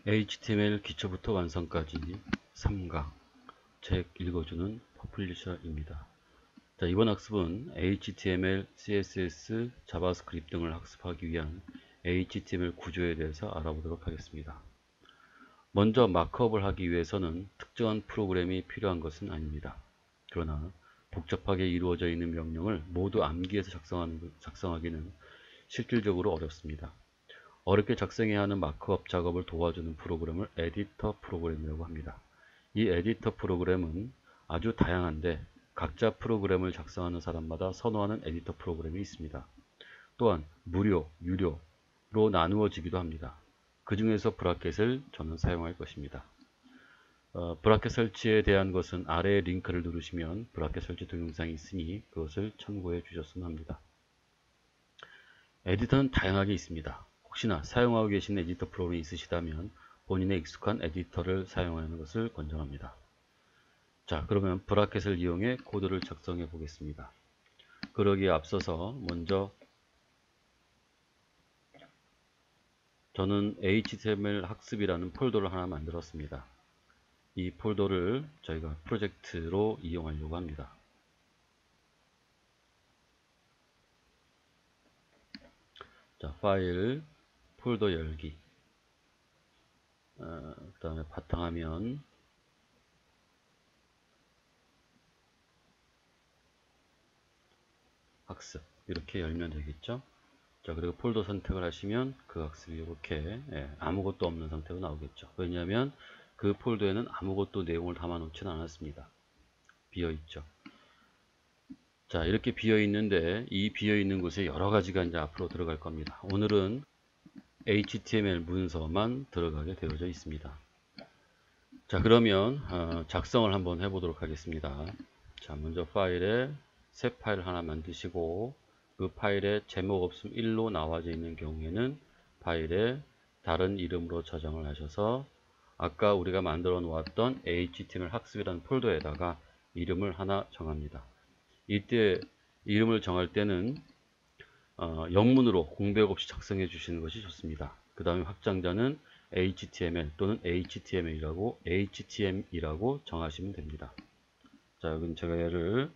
HTML 기초부터 완성까지 3강 책 읽어주는 퍼블리셔입니다. 자, 이번 학습은 HTML, CSS, 자바스크립트 등을 학습하기 위한 HTML 구조에 대해서 알아보도록 하겠습니다. 먼저 마크업을 하기 위해서는 특정한 프로그램이 필요한 것은 아닙니다. 그러나 복잡하게 이루어져 있는 명령을 모두 암기해서 작성하기는 실질적으로 어렵습니다. 어렵게 작성해야 하는 마크업 작업을 도와주는 프로그램을 에디터 프로그램이라고 합니다. 이 에디터 프로그램은 아주 다양한데 각자 프로그램을 작성하는 사람마다 선호하는 에디터 프로그램이 있습니다. 또한 무료, 유료로 나누어지기도 합니다. 그 중에서 브라켓을 저는 사용할 것입니다. 브라켓 설치에 대한 것은 아래의 링크를 누르시면 브라켓 설치 동영상이 있으니 그것을 참고해 주셨으면 합니다. 에디터는 다양하게 있습니다. 혹시나 사용하고 계신 에디터 프로그램이 있으시다면 본인의 익숙한 에디터를 사용하는 것을 권장합니다. 자, 그러면 브라켓을 이용해 코드를 작성해 보겠습니다. 그러기에 앞서서 먼저 저는 HTML 학습이라는 폴더를 하나 만들었습니다. 이 폴더를 저희가 프로젝트로 이용하려고 합니다. 자, 파일, 폴더 열기, 그 다음에 바탕화면, 학습 이렇게 열면 되겠죠. 자, 그리고 폴더 선택을 하시면 그 학습이 이렇게 아무것도 없는 상태로 나오겠죠. 왜냐하면 그 폴더에는 아무것도 내용을 담아 놓지는 않았습니다. 비어 있죠. 자, 이렇게 비어 있는데 이 비어 있는 곳에 여러 가지가 이제 앞으로 들어갈 겁니다. 오늘은 HTML 문서만 들어가게 되어져 있습니다. 자, 그러면 작성을 한번 해보도록 하겠습니다. 자, 먼저 파일에 새 파일 하나 만드시고 그 파일에 제목 없음 1로 나와져 있는 경우에는 파일에 다른 이름으로 저장을 하셔서 아까 우리가 만들어 놓았던 HTML 학습이라는 폴더에다가 이름을 하나 정합니다. 이때 이름을 정할 때는 영문으로 공백 없이 작성해 주시는 것이 좋습니다. 그 다음에 확장자는 HTML 또는 HTML이라고 정하시면 됩니다. 자, 여기는 제가 얘를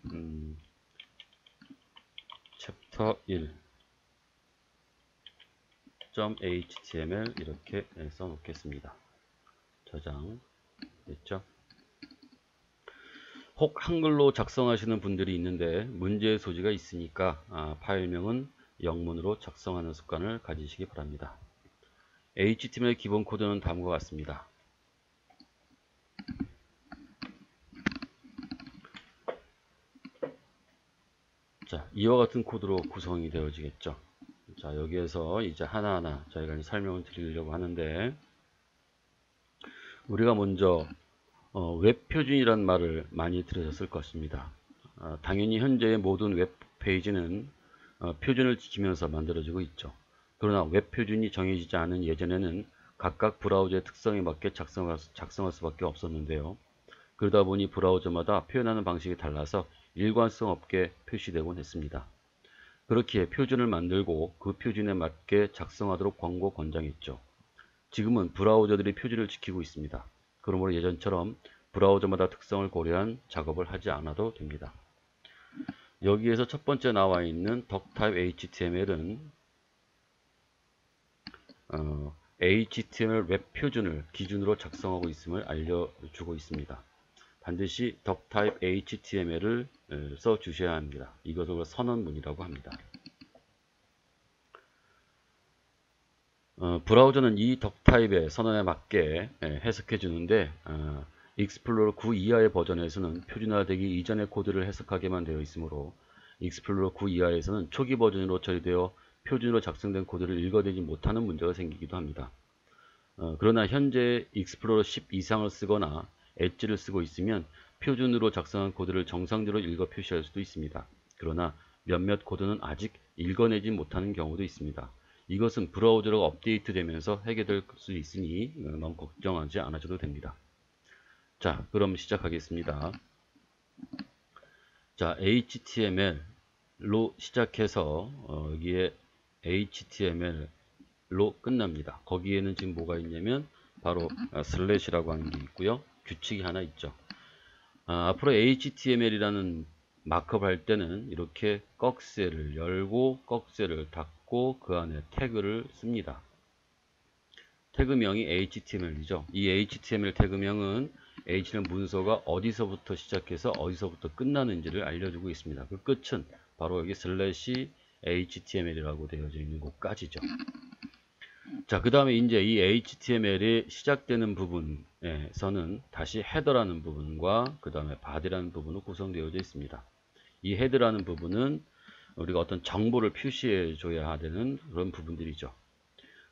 챕터 1.html 이렇게 써 놓겠습니다. 저장 됐죠? 혹 한글로 작성하시는 분들이 있는데 문제의 소지가 있으니까 파일명은 영문으로 작성하는 습관을 가지시기 바랍니다. HTML 기본 코드는 다음과 같습니다. 자, 이와 같은 코드로 구성이 되어지겠죠. 자, 여기에서 이제 하나하나 저희가 이제 설명을 드리려고 하는데 우리가 먼저 웹표준이라는 말을 많이 들으셨을 것입니다. 당연히 현재의 모든 웹페이지는 표준을 지키면서 만들어지고 있죠. 그러나 웹표준이 정해지지 않은 예전에는 각각 브라우저의 특성에 맞게 작성할 수밖에 없었는데요. 그러다 보니 브라우저마다 표현하는 방식이 달라서 일관성 없게 표시되곤 했습니다. 그렇기에 표준을 만들고 그 표준에 맞게 작성하도록 권장했죠. 지금은 브라우저들이 표준을 지키고 있습니다. 그러므로 예전처럼 브라우저마다 특성을 고려한 작업을 하지 않아도 됩니다. 여기에서 첫 번째 나와 있는 덕타입 HTML은 HTML 웹 표준을 기준으로 작성하고 있음을 알려주고 있습니다. 반드시 덕타입 HTML을 써 주셔야 합니다. 이것을 선언문이라고 합니다. 브라우저는 이 덕타입의 선언에 맞게 해석해 주는데 익스플로러 9 이하의 버전에서는 표준화되기 이전의 코드를 해석하게만 되어 있으므로 익스플로러 9 이하에서는 초기 버전으로 처리되어 표준으로 작성된 코드를 읽어내지 못하는 문제가 생기기도 합니다. 그러나 현재 익스플로러 10 이상을 쓰거나 엣지를 쓰고 있으면 표준으로 작성한 코드를 정상적으로 읽어 표시할 수도 있습니다. 그러나 몇몇 코드는 아직 읽어내지 못하는 경우도 있습니다. 이것은 브라우저가 업데이트되면서 해결될 수 있으니 너무 걱정하지 않으셔도 됩니다. 자, 그럼 시작하겠습니다. 자, HTML로 시작해서 여기에 HTML로 끝납니다. 거기에는 지금 뭐가 있냐면 바로 슬래시라고 하는 게 있고요. 규칙이 하나 있죠. 앞으로 HTML이라는 마크업 할 때는 이렇게 꺽쇠를 열고 꺽쇠를 닫고 그 안에 태그를 씁니다. 태그명이 HTML이죠. 이 HTML 태그명은 H는 문서가 어디서부터 시작해서 어디서부터 끝나는지를 알려주고 있습니다. 그 끝은 바로 여기 슬래시 HTML이라고 되어져 있는 곳까지죠. 자, 그 다음에 이제 이 HTML이 시작되는 부분에서는 다시 헤더라는 부분과 그 다음에 body라는 부분으로 구성되어져 있습니다. 이 헤드라는 부분은 우리가 어떤 정보를 표시해 줘야 되는 그런 부분들이죠.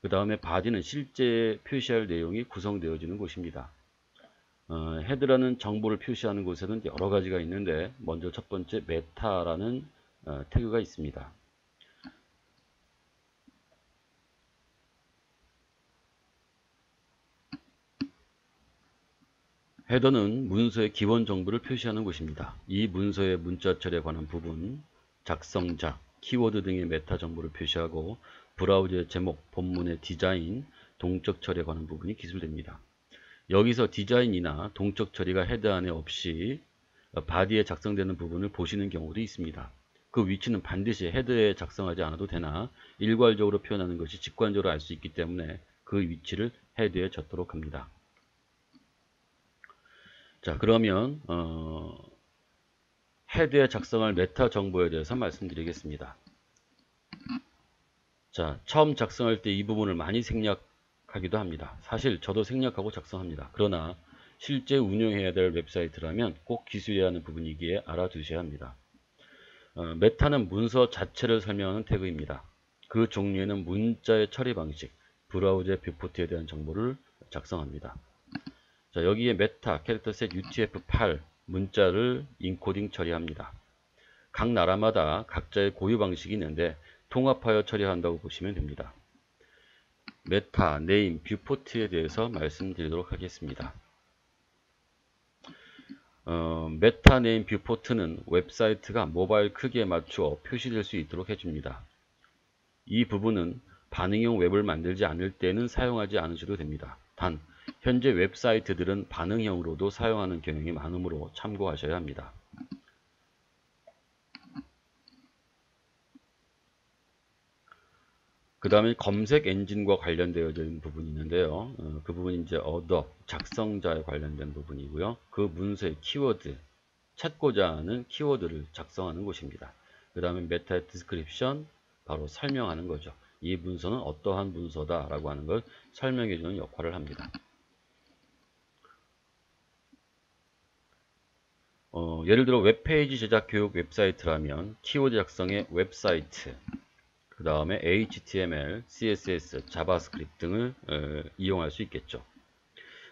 그 다음에 body는 실제 표시할 내용이 구성되어지는 곳입니다. 헤드라는 정보를 표시하는 곳에는 여러 가지가 있는데 먼저 첫 번째 메타라는 태그가 있습니다. 헤더는 문서의 기본 정보를 표시하는 곳입니다. 이 문서의 문자 처리에 관한 부분, 작성자, 키워드 등의 메타 정보를 표시하고 브라우저의 제목, 본문의 디자인, 동적 처리에 관한 부분이 기술됩니다. 여기서 디자인이나 동적 처리가 헤드 안에 없이 바디에 작성되는 부분을 보시는 경우도 있습니다. 그 위치는 반드시 헤드에 작성하지 않아도 되나 일괄적으로 표현하는 것이 직관적으로 알 수 있기 때문에 그 위치를 헤드에 젓도록 합니다. 자, 그러면 헤드에 작성할 메타 정보에 대해서 말씀드리겠습니다. 자, 처음 작성할 때 이 부분을 많이 생략하기도 합니다. 사실 저도 생략하고 작성합니다. 그러나 실제 운영해야 될 웹사이트라면 꼭 기술해야 하는 부분이기에 알아두셔야 합니다. 메타는 문서 자체를 설명하는 태그입니다. 그 종류에는 문자의 처리 방식, 브라우저의 뷰포트에 대한 정보를 작성합니다. 자, 여기에 메타, 캐릭터셋 UTF-8 문자를 인코딩 처리합니다. 각 나라마다 각자의 고유 방식이 있는데 통합하여 처리한다고 보시면 됩니다. 메타, 네임, 뷰포트에 대해서 말씀드리도록 하겠습니다. 메타, 네임, 뷰포트는 웹사이트가 모바일 크기에 맞추어 표시될 수 있도록 해줍니다. 이 부분은 반응형 웹을 만들지 않을 때는 사용하지 않으셔도 됩니다. 단, 현재 웹사이트들은 반응형으로도 사용하는 경향이 많으므로 참고하셔야 합니다. 그 다음에 검색 엔진과 관련되어 있는 부분이 있는데요. 그 부분이 이제 얻어, 작성자에 관련된 부분이고요. 그 문서의 키워드, 찾고자 하는 키워드를 작성하는 곳입니다. 그 다음에 메타 디스크립션, 바로 설명하는 거죠. 이 문서는 어떠한 문서다 라고 하는 걸 설명해 주는 역할을 합니다. 예를 들어 웹페이지 제작 교육 웹사이트라면 키워드 작성의 웹사이트, 그 다음에 HTML, CSS, 자바스크립트 등을 이용할 수 있겠죠.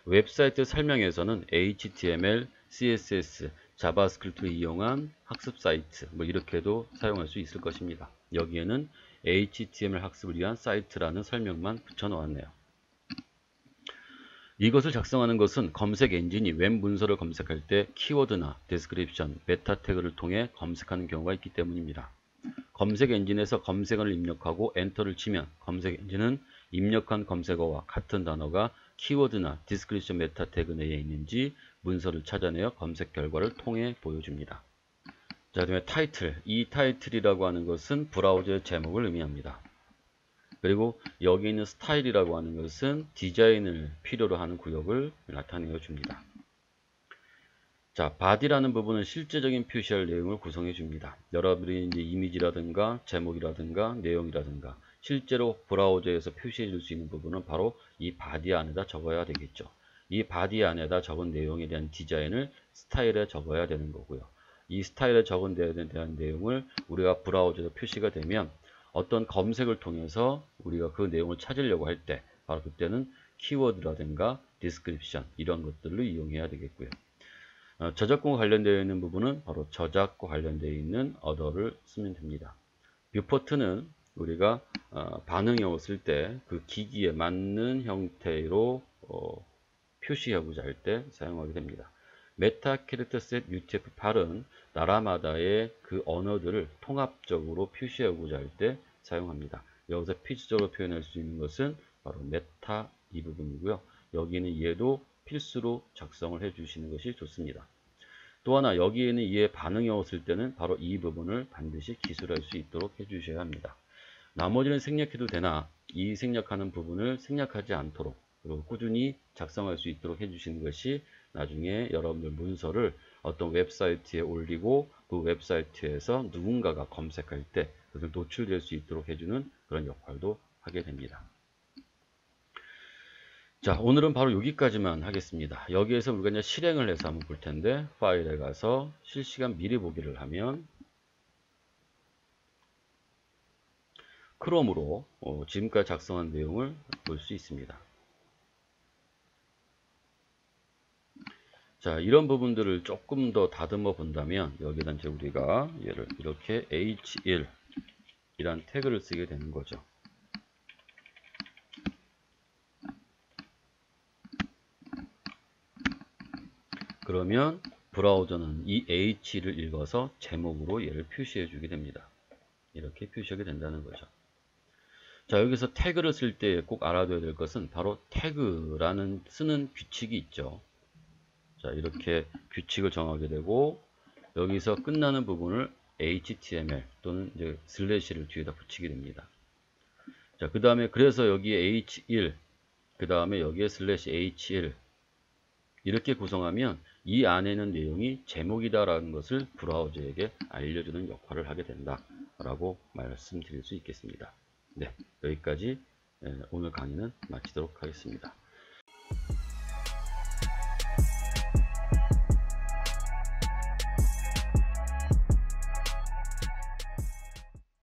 웹사이트 설명에서는 HTML, CSS, 자바스크립트를 이용한 학습 사이트, 뭐 이렇게도 사용할 수 있을 것입니다. 여기에는 HTML 학습을 위한 사이트라는 설명만 붙여 놓았네요. 이것을 작성하는 것은 검색 엔진이 웹 문서를 검색할 때 키워드나 디스크립션, 메타 태그를 통해 검색하는 경우가 있기 때문입니다. 검색 엔진에서 검색어를 입력하고 엔터를 치면 검색 엔진은 입력한 검색어와 같은 단어가 키워드나 디스크립션 메타 태그 내에 있는지 문서를 찾아내어 검색 결과를 통해 보여줍니다. 자, 그다음에 타이틀. 이 타이틀이라고 하는 것은 브라우저의 제목을 의미합니다. 그리고 여기 있는 스타일이라고 하는 것은 디자인을 필요로 하는 구역을 나타내어 줍니다. 자, body라는 부분은 실제적인 표시할 내용을 구성해 줍니다. 여러분이 이제 이미지라든가 제목이라든가 내용이라든가 실제로 브라우저에서 표시해 줄 수 있는 부분은 바로 이 body 안에다 적어야 되겠죠. 이 body 안에다 적은 내용에 대한 디자인을 스타일에 적어야 되는 거고요. 이 스타일에 적은 데에 대한 내용을 우리가 브라우저에 표시가 되면 어떤 검색을 통해서 우리가 그 내용을 찾으려고 할 때 바로 그때는 키워드라든가 디스크립션 이런 것들을 이용해야 되겠고요. 저작권과 관련되어 있는 부분은 바로 저작과 관련되어 있는 other를 쓰면 됩니다. 뷰포트는 우리가 반응형을 쓸 때 그 기기에 맞는 형태로 표시하고자 할 때 사용하게 됩니다. 메타 캐릭터셋 UTF-8은 나라마다의 그 언어들을 통합적으로 표시하고자 할 때 사용합니다. 여기서 필수적으로 표현할 수 있는 것은 바로 메타 이 부분이고요. 여기는 얘도 필수로 작성을 해 주시는 것이 좋습니다. 또 하나 여기에는 얘 반응이 없을 때는 바로 이 부분을 반드시 기술할 수 있도록 해 주셔야 합니다. 나머지는 생략해도 되나 이 생략하는 부분을 생략하지 않도록 그리고 꾸준히 작성할 수 있도록 해 주시는 것이 나중에 여러분들 문서를 어떤 웹사이트에 올리고 그 웹사이트에서 누군가가 검색할 때 그것을 노출될 수 있도록 해주는 그런 역할도 하게 됩니다. 자, 오늘은 바로 여기까지만 하겠습니다. 여기에서 우리가 이제 실행을 해서 한번 볼 텐데, 파일에 가서 실시간 미리 보기를 하면, 크롬으로 지금까지 작성한 내용을 볼 수 있습니다. 자, 이런 부분들을 조금 더 다듬어 본다면, 여기다 이제 우리가 얘를 이렇게 H1 이란 태그를 쓰게 되는 거죠. 그러면 브라우저는 이 H를 읽어서 제목으로 얘를 표시해 주게 됩니다. 이렇게 표시하게 된다는 거죠. 자, 여기서 태그를 쓸 때 꼭 알아둬야 될 것은 바로 태그라는 쓰는 규칙이 있죠. 자, 이렇게 규칙을 정하게 되고 여기서 끝나는 부분을 HTML 또는 이제 슬래시를 뒤에다 붙이게 됩니다. 자, 그 다음에 그래서 여기에 H1 그 다음에 여기에 슬래시 H1 이렇게 구성하면 이 안에는 내용이 제목이다라는 것을 브라우저에게 알려주는 역할을 하게 된다라고 말씀드릴 수 있겠습니다. 네, 여기까지 오늘 강의는 마치도록 하겠습니다.